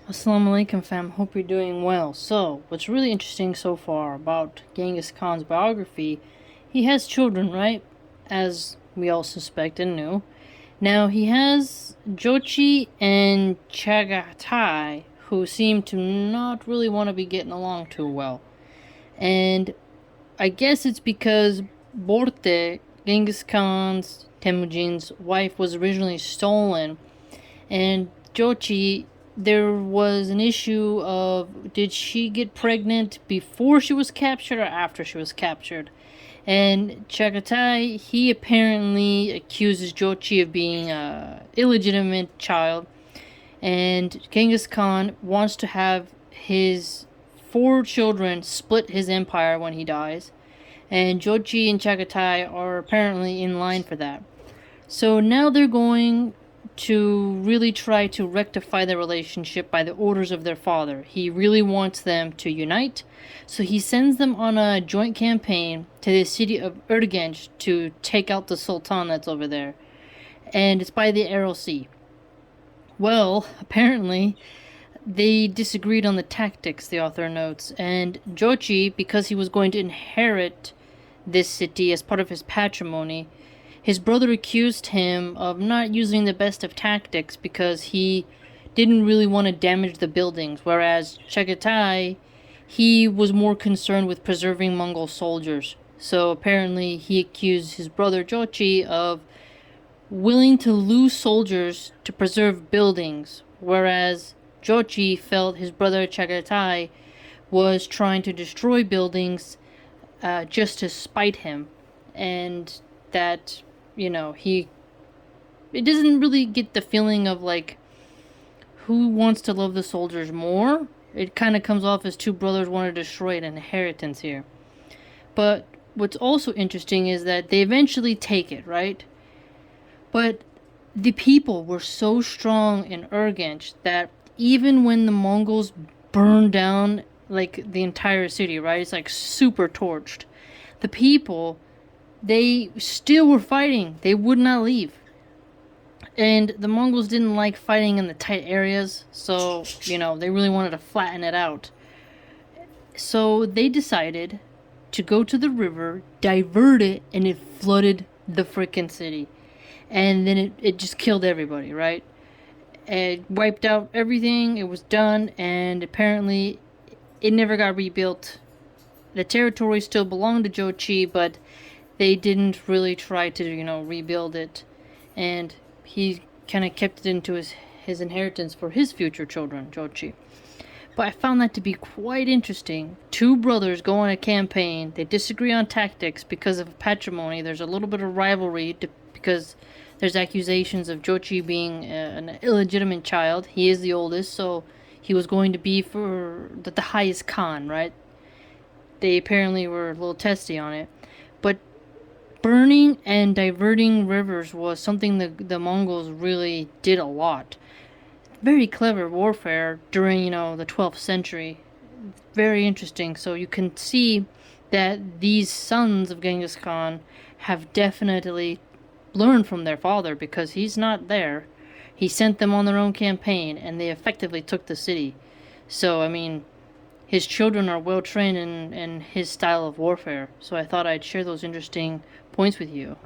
Assalamu alaikum fam, hope you're doing well. So, what's really interesting so far about Genghis Khan's biography, he has children, right? As we all suspect and knew. Now, he has Jochi and Chagatai, who seem to not really want to be getting along too well. And I guess it's because Borte, Genghis Khan's, Temujin's wife, was originally stolen, and Jochi, there was an issue of did she get pregnant before she was captured or after she was captured? And Chagatai, he apparently accuses Jochi of being a illegitimate child, and Genghis Khan wants to have his four children split his empire when he dies, and Jochi and Chagatai are apparently in line for that. So now they're going to really try to rectify their relationship by the orders of their father. He really wants them to unite, so he sends them on a joint campaign to the city of Urgench to take out the Sultan that's over there. And it's by the Aral Sea. Well, apparently, they disagreed on the tactics, the author notes, and Jochi, because he was going to inherit this city as part of his patrimony, his brother accused him of not using the best of tactics because he didn't really want to damage the buildings, whereas Chagatai, he was more concerned with preserving Mongol soldiers. So apparently he accused his brother Jochi of willing to lose soldiers to preserve buildings, whereas Jochi felt his brother Chagatai was trying to destroy buildings just to spite him, and that he it doesn't really get the feeling of like who wants to love the soldiers more. It kind of comes off as two brothers want to destroy an inheritance here. But what's also interesting is that they eventually take it, right? But the people were so strong in Urgench that even when the Mongols burned down like the entire city, right? It's like super torched. The people, they still were fighting. They would not leave. And the Mongols didn't like fighting in the tight areas, so, they really wanted to flatten it out. So they decided to go to the river, divert it, and it flooded the freaking city. And then it just killed everybody, right? It wiped out everything, it was done, and apparently it never got rebuilt. The territory still belonged to Jochi, but they didn't really try to, rebuild it. And he kind of kept it into his inheritance for his future children, Jochi. But I found that to be quite interesting. Two brothers go on a campaign. They disagree on tactics because of patrimony. There's a little bit of rivalry because there's accusations of Jochi being an illegitimate child. He is the oldest, so he was going to be for the highest Khan, right? They apparently were a little testy on it. But burning and diverting rivers was something the Mongols really did a lot. Very clever warfare during, the 12th century. Very interesting. So you can see that these sons of Genghis Khan have definitely learned from their father because he's not there. He sent them on their own campaign and they effectively took the city. So, his children are well trained in his style of warfare. So I thought I'd share those interesting points with you.